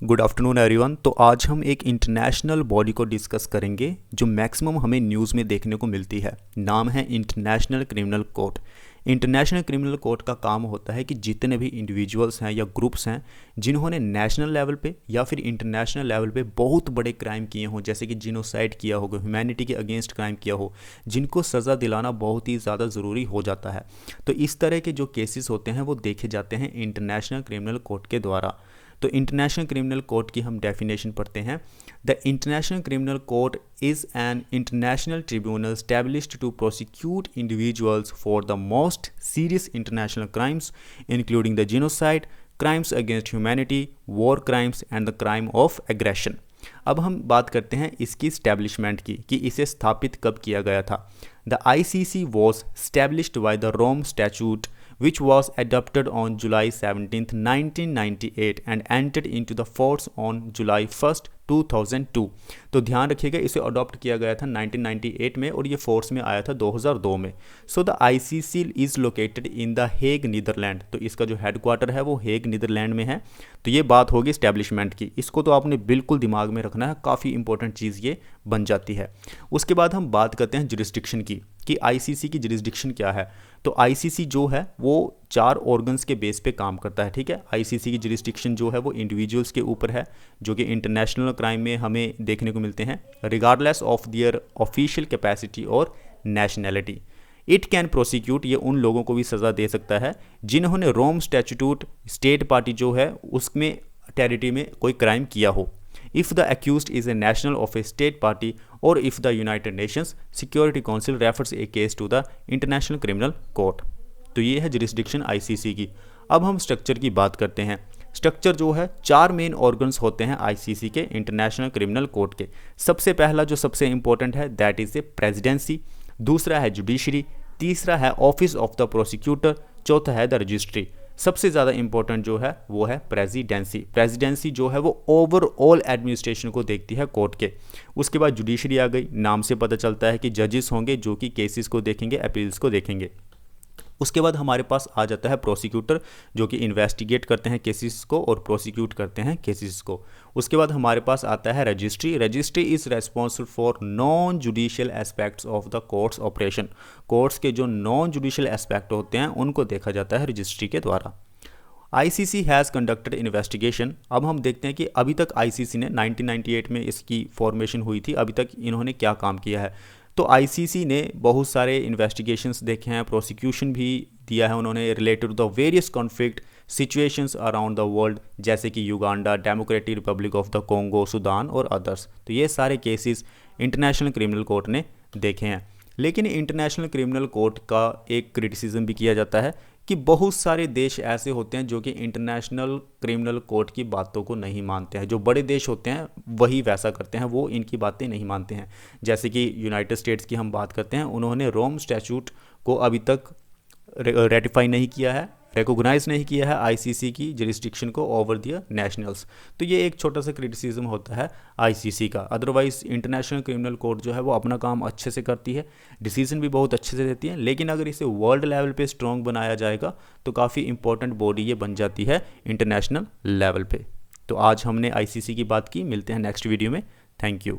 Good afternoon everyone. तो आज हम एक इंटरनेशनल बॉडी को डिस्कस करेंगे जो मैक्सिमम हमें न्यूज़ में देखने को मिलती है। नाम है international criminal court. International criminal court का काम होता है कि जितने भी इंडिविजुअल्स हैं या ग्रुप्स हैं जिन्होंने नेशनल लेवल पे या फिर इंटरनेशनल लेवल पे बहुत बड़े क्राइम किए हों, जैसे कि जिनोसाइड किया होगा, ह्यूमैनिटी के अगेंस्ट क्राइम किया हो, जिनको सज़ा दिलाना बहुत ही ज़्यादा ज़रूरी हो जाता है। तो इस तरह के जो केसेस होते हैं वो देखे जाते हैं इंटरनेशनल क्रिमिनल कोर्ट के द्वारा। तो इंटरनेशनल क्रिमिनल कोर्ट की हम डेफिनेशन पढ़ते हैं। The international criminal court is an international tribunal established to prosecute individuals for the most serious international crimes including the genocide, crimes against humanity, war crimes and the crime of aggression. अब हम बात करते हैं इसकी establishment की कि इसे स्थापित कब किया गया था। The ICC was established by the Rome statute which was adopted on July 17th, 1998 and entered into the force on July 1st, 2002। तो ध्यान रखिएगा, इसे अडॉप्ट किया गया था 1998 में और ये फोर्स में आया था 2002 में। So the ICC is located in the Hague, Netherland. तो इसका जो हेडक्वार्टर है वो हेग, नीदरलैंड में है। तो ये बात होगी स्टैब्लिशमेंट की, इसको तो आपने बिल्कुल दिमाग में रखना है, काफ़ी इंपॉर्टेंट चीज़ ये बन जाती है। उसके बाद हम बात करते हैं जुरिस्डिक्शन की कि ICC की जुरिस्डिक्शन क्या है। तो ICC जो है वो 4 ऑर्गन्स के बेस पे काम करता है, ठीक है। ICC की जुरिस्डिक्शन जो है वो इंडिविजुअल्स के ऊपर है, जो कि इंटरनेशनल क्राइम में हमें देखने को मिलते हैं, regardless of their official capacity और नेशनैलिटी। इट कैन प्रोसिक्यूट, ये उन लोगों को भी सज़ा दे सकता है जिन्होंने रोम स्टैट्यूट स्टेट पार्टी जो है उसमें टेरिटरी में कोई क्राइम किया हो। If the accused is a national of a state party or if the United Nations Security Council refers a case to the International Criminal Court। तो ये है जुरिस्डिक्शन ICC की। अब हम स्ट्रक्चर की बात करते हैं। स्ट्रक्चर जो है 4 मेन ऑर्गन्स होते हैं ICC के, इंटरनेशनल क्रिमिनल कोर्ट के। सबसे पहला जो सबसे इंपॉर्टेंट है दैट इज़ ए प्रेसिडेंसी, दूसरा है जुडिशरी, तीसरा है ऑफिस ऑफ द प्रोसिक्यूटर, चौथा है द रजिस्ट्री। सबसे ज़्यादा इंपॉर्टेंट जो है वो है प्रेसिडेंसी। प्रेसिडेंसी जो है वो ओवरऑल एडमिनिस्ट्रेशन को देखती है कोर्ट के। उसके बाद जुडिशरी आ गई, नाम से पता चलता है कि जजेस होंगे जो कि केसेस को देखेंगे, अपील्स को देखेंगे। उसके बाद हमारे पास आ जाता है प्रोसिक्यूटर, जो कि इन्वेस्टिगेट करते हैं केसेस को और प्रोसिक्यूट करते हैं केसेस को। उसके बाद हमारे पास आता है registry. Registry is responsible for non judicial aspects of the courts operation. Courts के जो नॉन जुडिशियल एस्पेक्ट होते हैं उनको देखा जाता है रजिस्ट्री के द्वारा। ICC has conducted investigation. अब हम देखते हैं कि अभी तक ICC ने 1998 में इसकी फॉर्मेशन हुई थी, अभी तक इन्होंने क्या काम किया है। तो ICC ने बहुत सारे इन्वेस्टिगेशंस देखे हैं, प्रोसिक्यूशन भी दिया है उन्होंने related to the various conflict situations around the world, जैसे कि Uganda, Democratic Republic of the Congo, Sudan और अदर्स। तो ये सारे केसेस इंटरनेशनल क्रिमिनल कोर्ट ने देखे हैं। लेकिन इंटरनेशनल क्रिमिनल कोर्ट का एक क्रिटिसिज्म भी किया जाता है कि बहुत सारे देश ऐसे होते हैं जो कि इंटरनेशनल क्रिमिनल कोर्ट की बातों को नहीं मानते हैं। जो बड़े देश होते हैं वही वैसा करते हैं, वो इनकी बातें नहीं मानते हैं। जैसे कि यूनाइटेड स्टेट्स की हम बात करते हैं, उन्होंने रोम स्टैच्यूट को अभी तक रेटिफाई नहीं किया है, रिकॉग्नाइज नहीं किया है ICC की जुरिस्डिक्शन को ओवर द नेशनल्स। तो ये एक छोटा सा क्रिटिसिज्म होता है ICC का। अदरवाइज इंटरनेशनल क्रिमिनल कोर्ट जो है वो अपना काम अच्छे से करती है, डिसीजन भी बहुत अच्छे से देती है। लेकिन अगर इसे वर्ल्ड लेवल पे स्ट्रॉन्ग बनाया जाएगा तो काफ़ी इंपॉर्टेंट बॉडी ये बन जाती है इंटरनेशनल लेवल पे। तो आज हमने ICC की बात की, मिलते हैं नेक्स्ट वीडियो में। Thank you.